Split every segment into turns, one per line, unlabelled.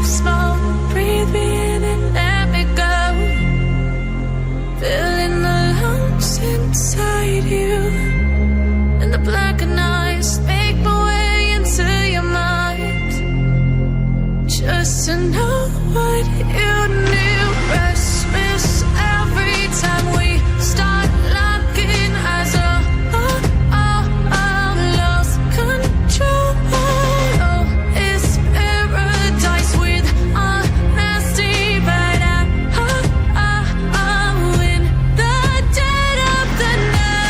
smoke, breathe me in and let me go. Filling the lungs inside you, and the blackened eyes make my way into your mind. Just to know what you knew. Restless every time we start locking eyes. Lost control. Oh, it's paradise with honesty, but I'm in the dead of the night.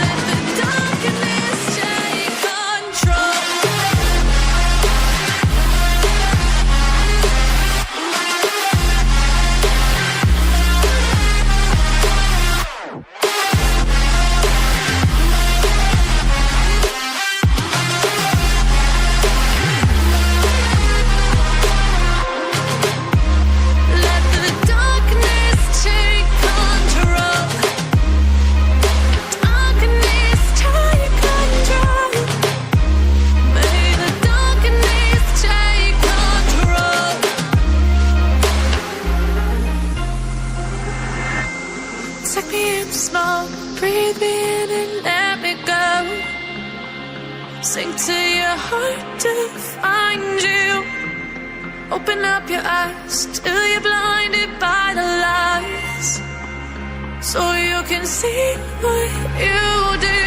Let the darkness take control. Let the darkness take control. Darkness take control. May the darkness take control. Take me in the smoke, breathe me in and let me go. Sink to your heart to find you. Open up your eyes till you're blinded by the lies, so you can see what you do.